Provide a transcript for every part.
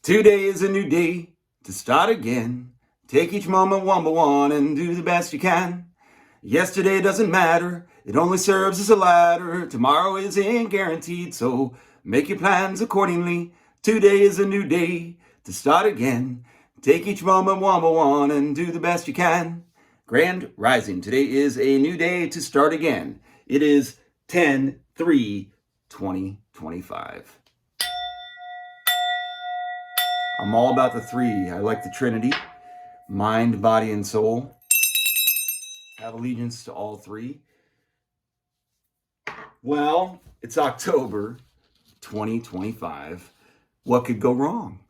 Today is a new day to start again. Take each moment one by one and do the best you can. Yesterday doesn't matter, it only serves as a ladder. Tomorrow isn't guaranteed, so make your plans accordingly. Today is a new day to start again. Take each moment one by one and do the best you can. Grand Rising, today is a new day to start again. It is 10/3/2025. I'm all about the three. I like the Trinity, mind, body, and soul. I have allegiance to all three. Well, it's October 2025. What could go wrong?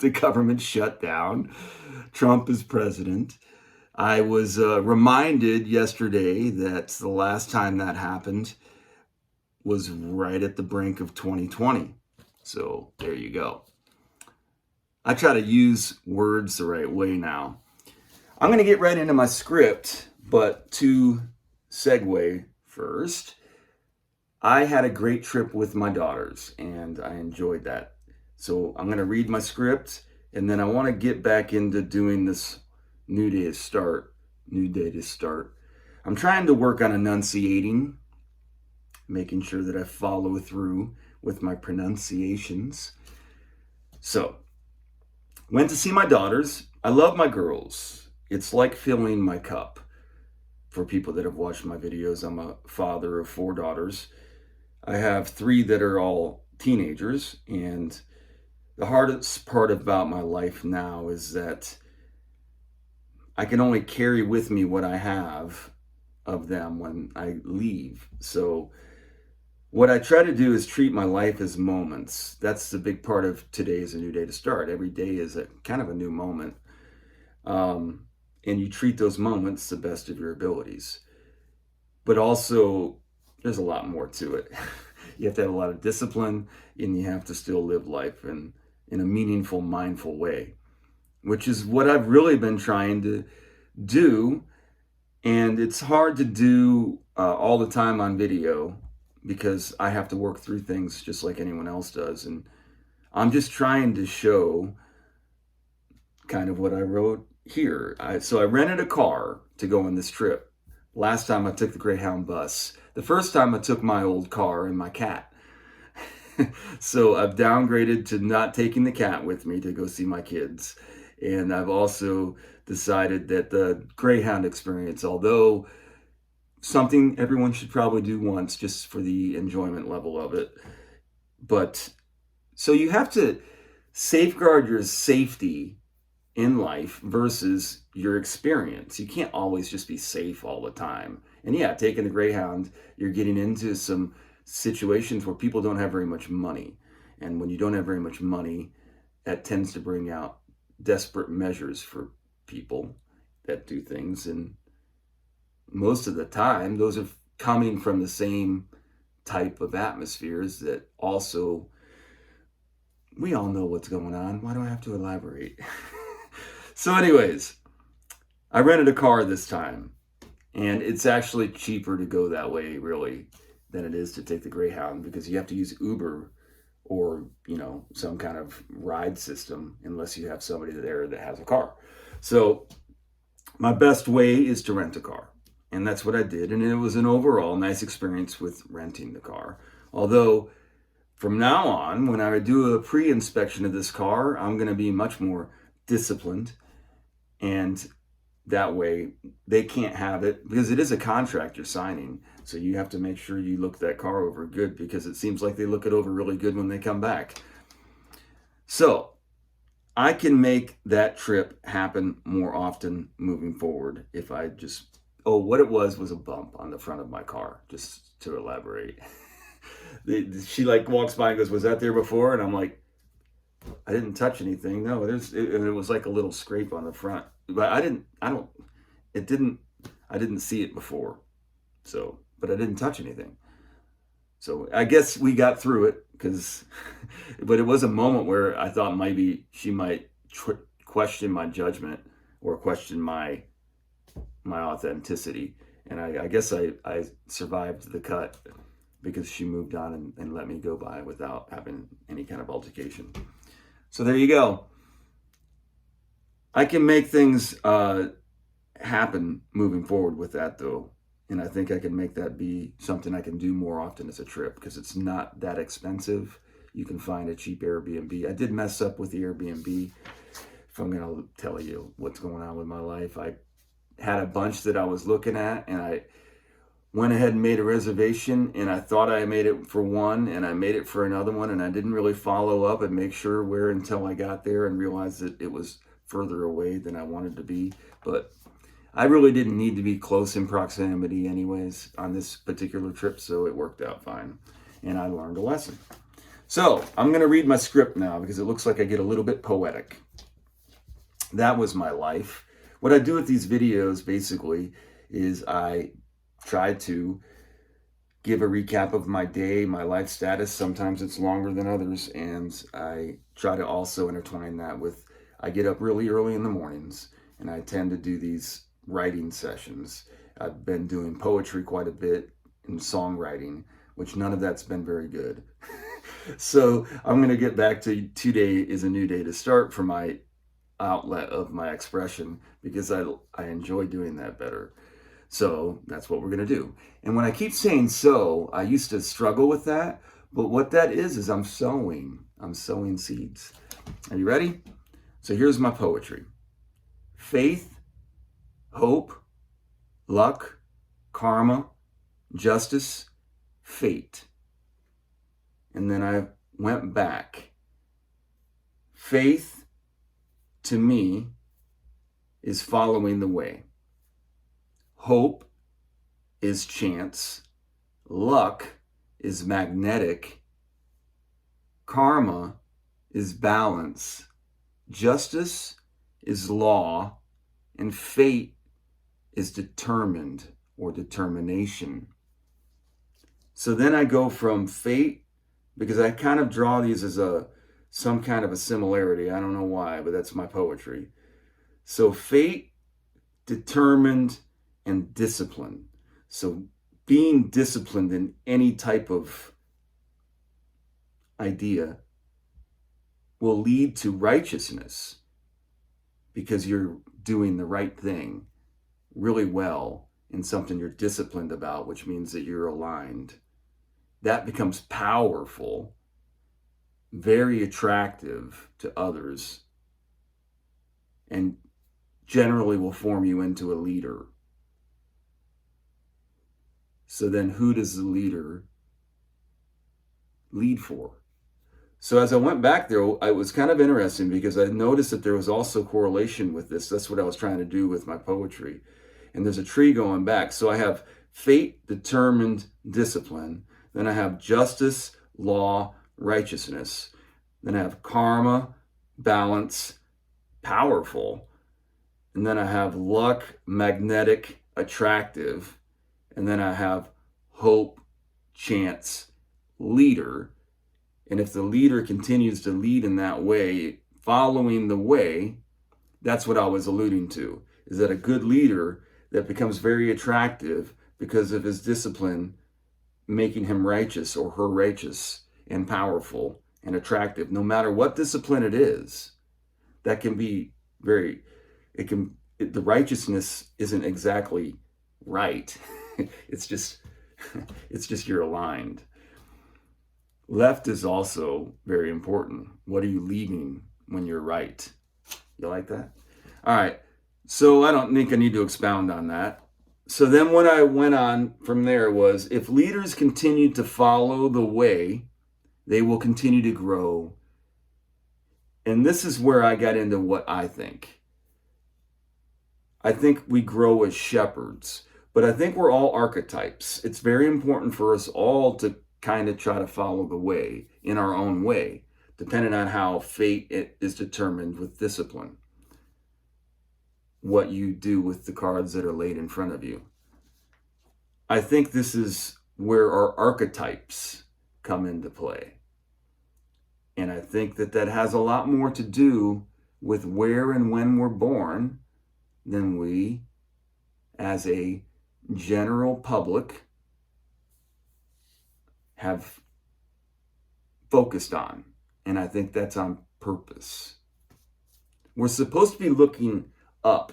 The government shut down. Trump is president. I was reminded yesterday that the last time that happened was right at the brink of 2020. So there you go. I try to use words the right way now. I'm going to get right into my script, but to segue first, I had a great trip with my daughters and I enjoyed that. So I'm going to read my script and then I want to get back into doing this new day to start. I'm trying to work on enunciating, making sure that I follow through with my pronunciations. So, went to see my daughters. I love my girls. It's like filling my cup. For people that have watched my videos, I'm a father of 4 daughters. I have 3 that are all teenagers, and the hardest part about my life now is that I can only carry with me what I have of them when I leave. So what I try to do is treat my life as moments. That's the big part of today is a new day to start. Every day is a kind of a new moment. And you treat those moments the best of your abilities. But also, there's a lot more to it. You have to have a lot of discipline and you have to still live life in a meaningful, mindful way, which is what I've really been trying to do. And it's hard to do all the time on video because I have to work through things just like anyone else does. And I'm just trying to show kind of what I wrote here. So I rented a car to go on this trip. Last time I took the Greyhound bus. The first time I took my old car and my cat. So I've downgraded to not taking the cat with me to go see my kids. And I've also decided that the Greyhound experience, although something everyone should probably do once just for the enjoyment level of it. But so you have to safeguard your safety in life versus your experience. You can't always just be safe all the time. And yeah, taking the Greyhound, you're getting into some situations where people don't have very much money. And when you don't have very much money, that tends to bring out desperate measures for people that do things. And most of the time, those are coming from the same type of atmospheres that also, we all know what's going on. Why do I have to elaborate? So anyways, I rented a car this time, and it's actually cheaper to go that way, really, than it is to take the Greyhound because you have to use Uber or, some kind of ride system unless you have somebody there that has a car. So my best way is to rent a car. And that's what I did. And it was an overall nice experience with renting the car. Although from now on, when I do a pre-inspection of this car, I'm going to be much more disciplined. And that way they can't have it because it is a contract you're signing. So you have to make sure you look that car over good because it seems like they look it over really good when they come back. So I can make that trip happen more often moving forward if I just, what it was a bump on the front of my car, just to elaborate. She walks by and goes, "Was that there before?" And I'm like, "I didn't touch anything. No, and it was like a little scrape on the front, but I didn't see it before. So, but I didn't touch anything. So I guess we got through it but it was a moment where I thought maybe she might question my judgment or question my authenticity. And I guess I survived the cut because she moved on and let me go by without having any kind of altercation. So there you go. I can make things happen moving forward with that, though. And I think I can make that be something I can do more often as a trip because it's not that expensive. You can find a cheap Airbnb. I did mess up with the Airbnb. If I'm going to tell you what's going on with my life, I had a bunch that I was looking at, and I went ahead and made a reservation, and I thought I made it for one, and I made it for another one, and I didn't really follow up and make sure where until I got there and realized that it was further away than I wanted to be. But I really didn't need to be close in proximity anyways on this particular trip, so it worked out fine, and I learned a lesson. So I'm going to read my script now because it looks like I get a little bit poetic. That was my life. What I do with these videos basically is I try to give a recap of my day, my life status. Sometimes it's longer than others, and I try to also intertwine that with, I get up really early in the mornings, and I tend to do these writing sessions. I've been doing poetry quite a bit and songwriting, which none of that's been very good. So I'm going to get back to today is a new day to start for my outlet of my expression because I enjoy doing that better. So that's what we're going to do. And when I keep saying so, I used to struggle with that. But what that is I'm sowing. I'm sowing seeds. Are you ready? So here's my poetry. Faith, hope, luck, karma, justice, fate. And then I went back. Faith, to me, is following the way. Hope is chance. Luck is magnetic. Karma is balance. Justice is law. And fate is determined or determination. So then I go from fate, because I kind of draw these as some kind of a similarity. I don't know why, but that's my poetry. So fate, determined, and discipline. So being disciplined in any type of idea will lead to righteousness because you're doing the right thing really well in something you're disciplined about, which means that you're aligned. That becomes powerful, very attractive to others, and generally will form you into a leader. So then who does the leader lead for? So as I went back there, it was kind of interesting because I noticed that there was also correlation with this. That's what I was trying to do with my poetry. And there's a tree going back. So I have fate, determined, discipline. Then I have justice, law, righteousness. Then I have karma, balance, powerful. And then I have luck, magnetic, attractive. And then I have hope, chance, leader. And if the leader continues to lead in that way, following the way, that's what I was alluding to, is that a good leader that becomes very attractive because of his discipline, making him righteous or her righteous and powerful and attractive, no matter what discipline it is, that can be the righteousness isn't exactly right. It's just you're aligned. Left is also very important. What are you leaving when you're right? You like that? All right. So I don't think I need to expound on that. So then what I went on from there was, if leaders continue to follow the way, they will continue to grow. And this is where I got into what I think. I think we grow as shepherds, but I think we're all archetypes. It's very important for us all to kind of try to follow the way in our own way, depending on how fate is determined with discipline. What you do with the cards that are laid in front of you. I think this is where our archetypes come into play. And I think that has a lot more to do with where and when we're born than we, as a general public, have focused on. And I think that's on purpose. We're supposed to be looking up,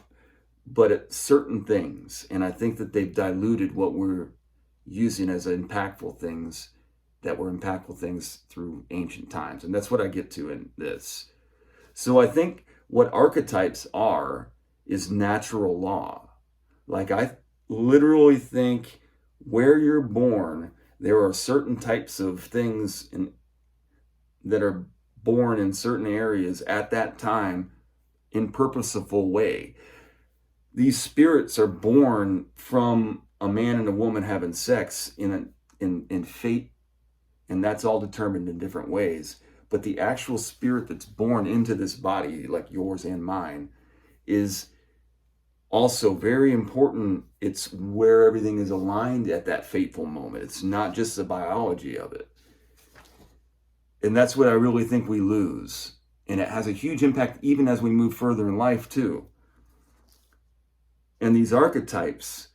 but at certain things. And I think that they've diluted what we're using as impactful things that were impactful things through ancient times. And that's what I get to in this. So I think what archetypes are is natural law. Like I literally think where you're born, there are certain types of things that are born in certain areas at that time in purposeful way. These spirits are born from a man and a woman having sex in fate, and that's all determined in different ways. But the actual spirit that's born into this body, like yours and mine, is also very important. It's where everything is aligned at that fateful moment. It's not just the biology of it. And that's what I really think we lose. And it has a huge impact even as we move further in life too. And these archetypes,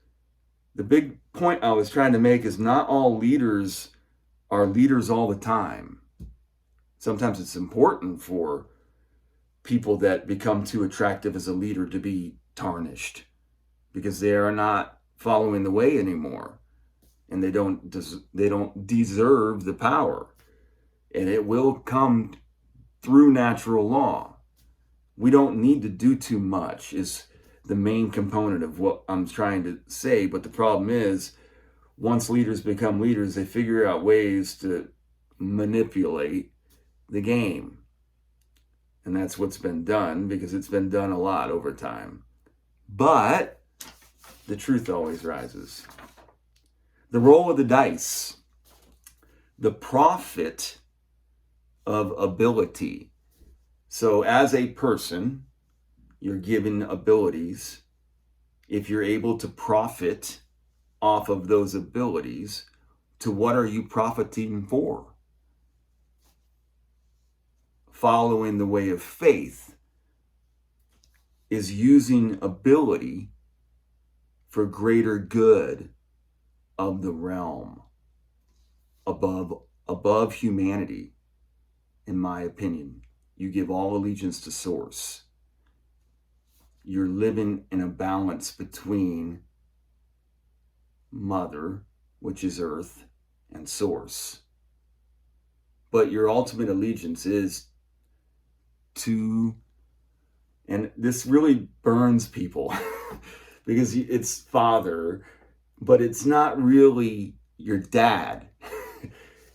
the big point I was trying to make is not all leaders are leaders all the time. Sometimes it's important for people that become too attractive as a leader to be tarnished because they are not following the way anymore, and they don't deserve the power. And it will come through natural law. We don't need to do too much is the main component of what I'm trying to say. But the problem is, once leaders become leaders, they figure out ways to manipulate the game. And that's what's been done, because it's been done a lot over time. But the truth always rises. The roll of the dice. The profit of ability. So as a person, you're given abilities. If you're able to profit off of those abilities, to what are you profiting for? Following the way of faith is using ability for greater good of the realm above humanity. In my opinion, you give all allegiance to source. You're living in a balance between mother, which is earth, and source. But your ultimate allegiance is to, and this really burns people because it's father, but it's not really your dad.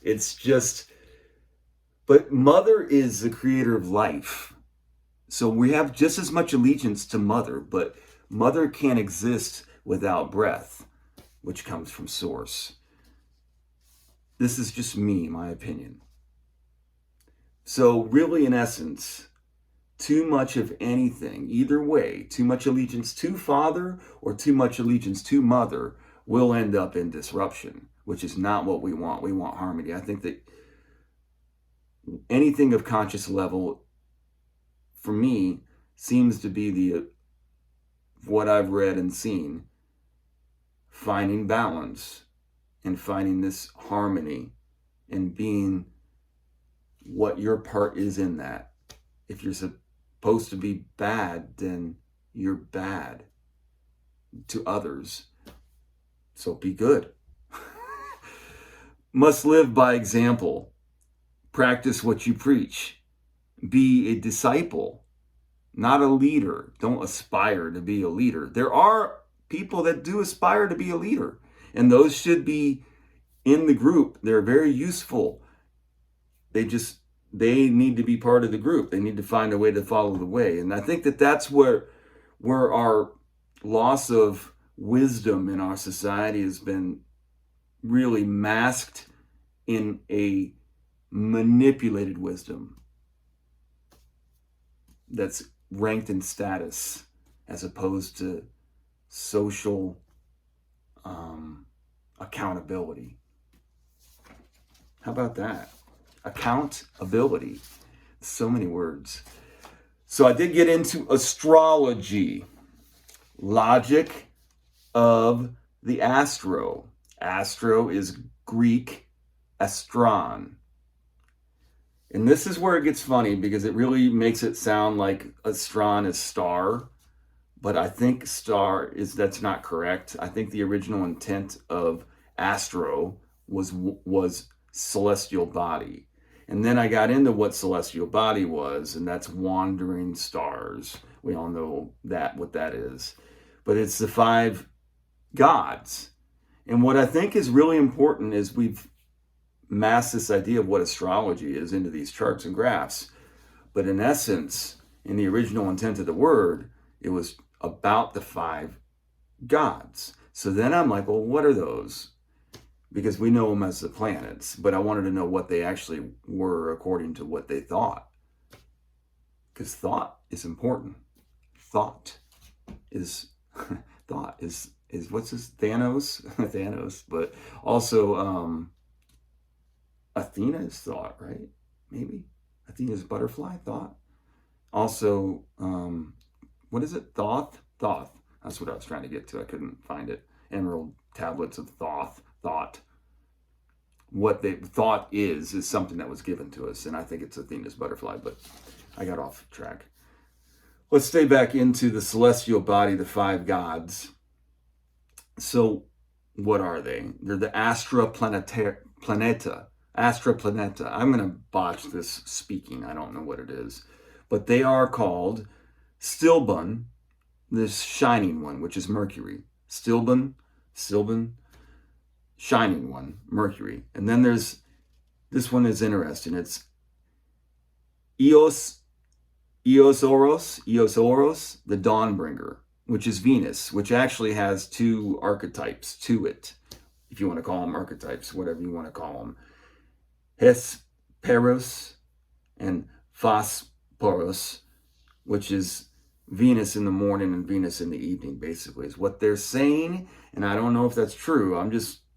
It's just, but mother is the creator of life. So we have just as much allegiance to mother, but mother can't exist without breath, which comes from source. This is just me, my opinion. So really, in essence, too much of anything, either way, too much allegiance to father or too much allegiance to mother will end up in disruption, which is not what we want. We want harmony. I think that anything of conscious level, for me, seems to be what I've read and seen, finding balance and finding this harmony and being what your part is in that. If you're supposed to be bad, then you're bad to others. So be good. Must live by example. Practice what you preach. Be a disciple, not a leader. Don't aspire to be a leader. There are people that do aspire to be a leader, and those should be in the group. They're very useful. They need to be part of the group. They need to find a way to follow the way. And I think that that's where our loss of wisdom in our society has been really masked in a manipulated wisdom that's ranked in status as opposed to social accountability. How about that? Accountability. So many words. So I did get into astrology. Logic of the astro. Astro is Greek astron. And this is where it gets funny because it really makes it sound like Astron is star, but I think that's not correct. I think the original intent of astro was celestial body. And then I got into what celestial body was, and that's wandering stars. We all know what that is. But it's the five gods. And what I think is really important is we've mass this idea of what astrology is into these charts and graphs. But in essence, in the original intent of the word, it was about the five gods. So then I'm like, well, what are those? Because we know them as the planets, but I wanted to know what they actually were according to what they thought. Because thought is important. Thought is what's this? Thanos? Thanos. But also Athena is thought, right? Maybe. Athena's butterfly, thought. Also, what is it? Thoth? Thoth. That's what I was trying to get to. I couldn't find it. Emerald tablets of Thoth. Thought. What they thought is something that was given to us, and I think it's Athena's butterfly, but I got off track. Let's stay back into the celestial body, the five gods. So, what are they? They're the Astra Planeta. Astra Planeta. I'm going to botch this speaking. I don't know what it is. But they are called Stilben, this shining one, which is Mercury. Stilben, shining one, Mercury. And then there's, this one is interesting. It's Eos Oros, the Dawnbringer, which is Venus, which actually has two archetypes to it, if you want to call them archetypes, whatever you want to call them. Hesperus and Phosporus, which is Venus in the morning and Venus in the evening, basically, is what they're saying. And I don't know if that's true.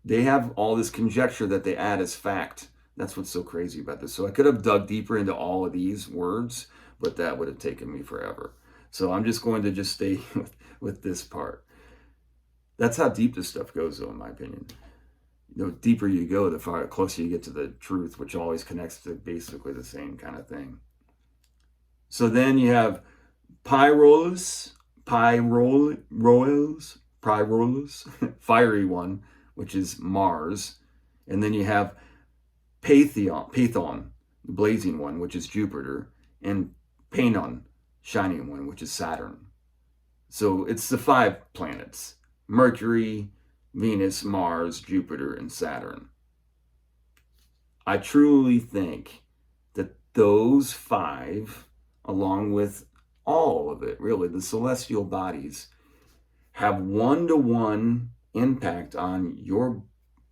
They have all this conjecture that they add as fact. That's what's so crazy about this. So I could have dug deeper into all of these words, but that would have taken me forever. So I'm just going to stay with this part. That's how deep this stuff goes, though, in my opinion. The deeper you go, the far closer you get to the truth, which always connects to basically the same kind of thing. So then you have Pyrrolus, fiery one, which is Mars. And then you have Pathon, blazing one, which is Jupiter. And Painon, shining one, which is Saturn. So it's the five planets: Mercury, Venus, Mars, Jupiter, and Saturn. I truly think that those five, along with all of it, really, the celestial bodies, have one-to-one impact on your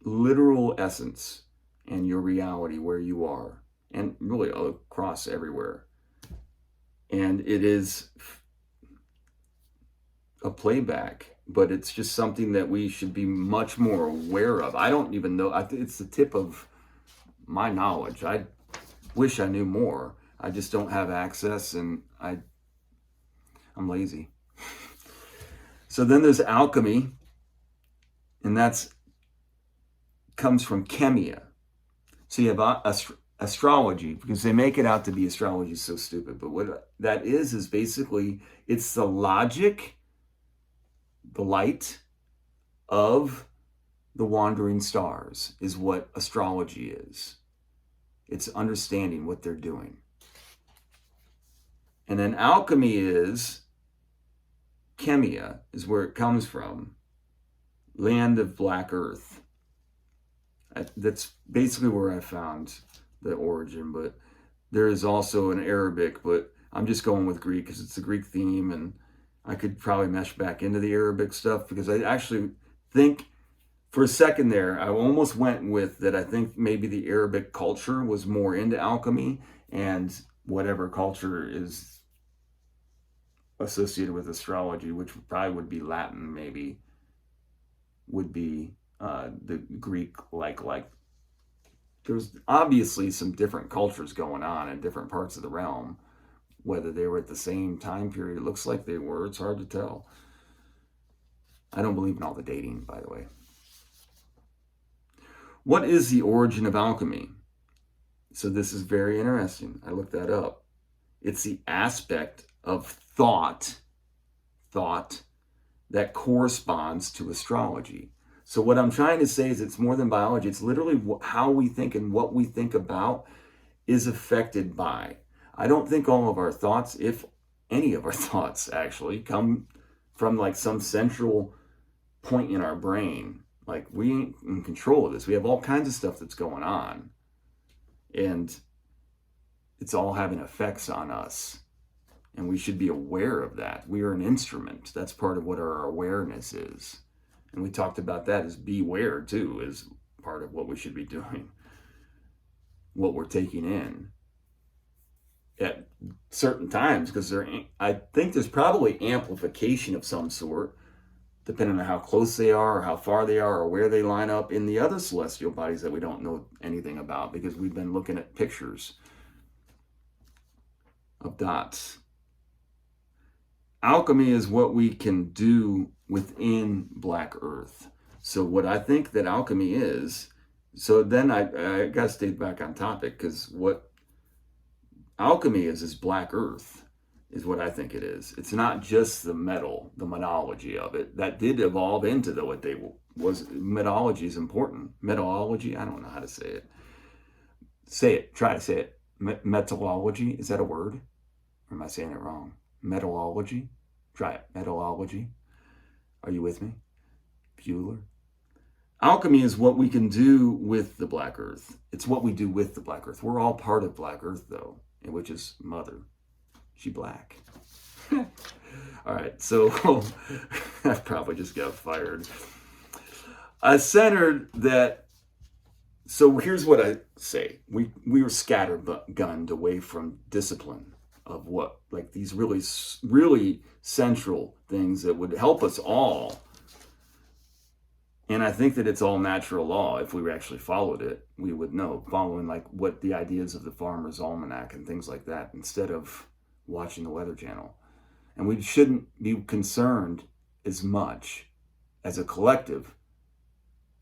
literal essence and your reality where you are, and really across everywhere. And it is a playback, but it's just something that we should be much more aware of. I don't even know. It's the tip of my knowledge. I wish I knew more. I just don't have access, and I'm lazy. So then there's alchemy, and that's comes from chemia. So you have astrology, because they make it out to be astrology is so stupid. But what that is basically, it's the logic, the light of the wandering stars is what astrology is. It's understanding what they're doing. And then alchemy is, chemia is where it comes from, land of black earth. That's basically where I found the origin, but there is also an Arabic, but I'm just going with Greek because it's a Greek theme, and I could probably mesh back into the Arabic stuff, because I actually think for a second there, I almost went with that. I think maybe the Arabic culture was more into alchemy, and whatever culture is associated with astrology, which probably would be Latin, maybe, would be the Greek, like there's obviously some different cultures going on in different parts of the realm. Whether they were at the same time period, it looks like they were. It's hard to tell. I don't believe in all the dating, by the way. What is the origin of alchemy? So this is very interesting. I looked that up. It's the aspect of thought that corresponds to astrology. So what I'm trying to say is it's more than biology. It's literally how we think and what we think about is affected by. I don't think all of our thoughts, if any of our thoughts actually, come from like some central point in our brain. Like we ain't in control of this. We have all kinds of stuff that's going on. And it's all having effects on us. And we should be aware of that. We are an instrument. That's part of what our awareness is. And we talked about that as beware too, is part of what we should be doing. What we're taking in at certain times, because I think there's probably amplification of some sort, depending on how close they are or how far they are or where they line up in the other celestial bodies that we don't know anything about because we've been looking at pictures of dots. Alchemy is what we can do within Black Earth. So what I think that alchemy is, so then I got to stay back on topic, because what alchemy is Black Earth, is what I think it is. It's not just the metal, the metallurgy of it. That did evolve into what they was. Metallurgy is important. Metallurgy, I don't know how to say it. Say it, try to say it. Metallurgy, is that a word? Or am I saying it wrong? Metallurgy? Try it. Metallurgy. Are you with me? Bueller. Alchemy is what we can do with the Black Earth. It's what we do with the Black Earth. We're all part of Black Earth, though, which is Mother. She black. All right, so I probably just got fired. I centered that. So here's what I say. We were scattergunned away from discipline of what, like these really, really central things that would help us all. And I think that it's all natural law. If we actually followed it, we would know, following like what the ideas of the Farmer's Almanac and things like that, instead of watching the Weather Channel. And we shouldn't be concerned as much as a collective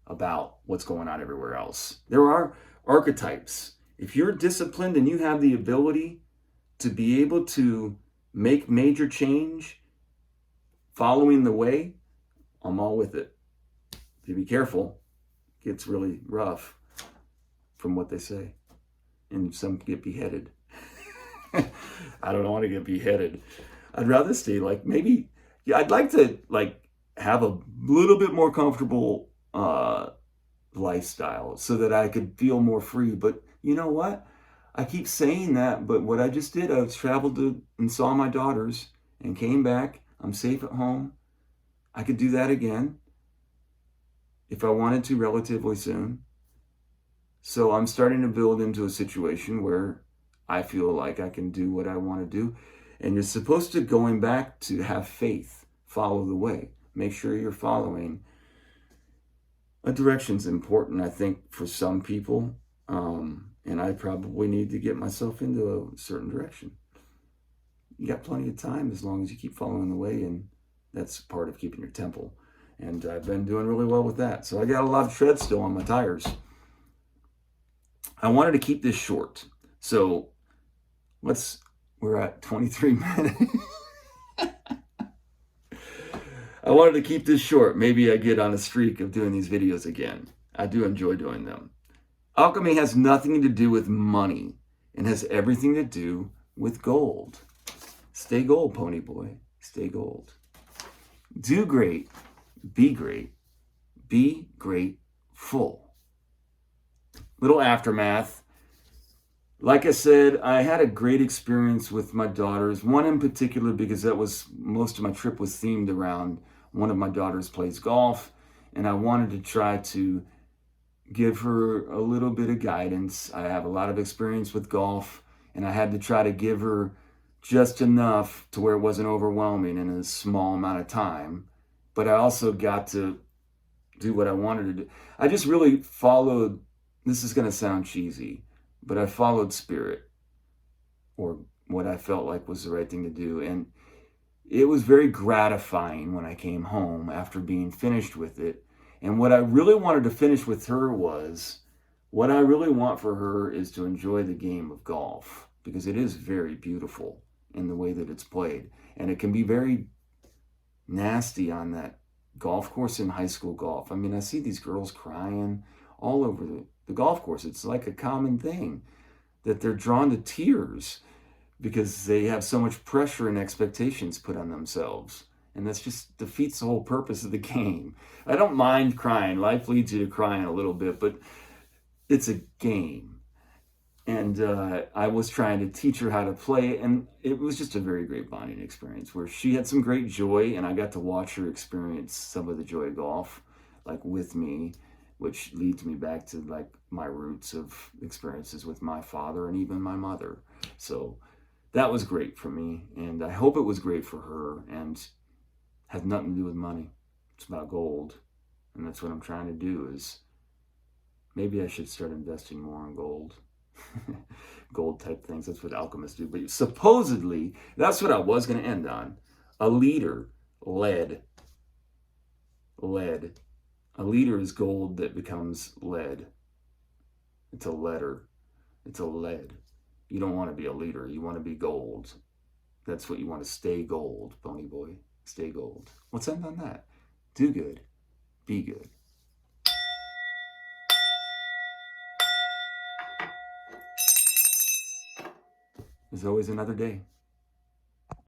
about what's going on everywhere else. There are archetypes. If you're disciplined and you have the ability to be able to make major change following the way, I'm all with it. If you be careful, it gets really rough from what they say. And some get beheaded. I don't want to get beheaded. I'd rather stay like maybe, yeah, I'd like to like have a little bit more comfortable lifestyle so that I could feel more free. But you know what? I keep saying that, but what I just did, I traveled and saw my daughters and came back. I'm safe at home. I could do that again if I wanted to relatively soon. So I'm starting to build into a situation where I feel like I can do what I want to do. And you're supposed to, going back to, have faith, follow the way. Make sure you're following. A direction's important, I think, for some people. And I probably need to get myself into a certain direction. You got plenty of time as long as you keep following the way, and that's part of keeping your temple. And I've been doing really well with that. So I got a lot of tread still on my tires. I wanted to keep this short. So we're at 23 minutes. I wanted to keep this short. Maybe I get on a streak of doing these videos again. I do enjoy doing them. Alchemy has nothing to do with money and has everything to do with gold. Stay gold, pony boy. Stay gold. Do great. Be great. Be grateful. Little aftermath. Like I said, I had a great experience with my daughters. One in particular, because that was most of my trip was themed around one of my daughters plays golf, and I wanted to try to give her a little bit of guidance. I have a lot of experience with golf, and I had to try to give her just enough to where it wasn't overwhelming in a small amount of time. But I also got to do what I wanted to do. I just really followed, this is going to sound cheesy, but I followed spirit, or what I felt like was the right thing to do. And it was very gratifying when I came home after being finished with it. And what I really wanted to finish with her was What I really want for her is to enjoy the game of golf because it is very beautiful in the way that it's played. And it can be very nasty on that golf course in high school golf. I mean, I see these girls crying all over the golf course. It's like a common thing that they're drawn to tears because they have so much pressure and expectations put on themselves. And that's just defeats the whole purpose of the game. I don't mind crying. Life leads you to crying a little bit, but it's a game. And I was trying to teach her how to play, and it was just a very great bonding experience where she had some great joy, and I got to watch her experience some of the joy of golf, like with me, which leads me back to like my roots of experiences with my father and even my mother. So that was great for me, and I hope it was great for her, and had nothing to do with money. It's about gold, and that's what I'm trying to do. Is maybe I should start investing more in gold. Gold type things. That's what alchemists do. But supposedly, that's what I was going to end on. A leader, lead. Lead. A leader is gold that becomes lead. It's a letter. It's a lead. You don't want to be a leader. You want to be gold. That's what you want to stay gold, Pony Boy. Stay gold. Let's end on that. Do good. Be good. There's always another day.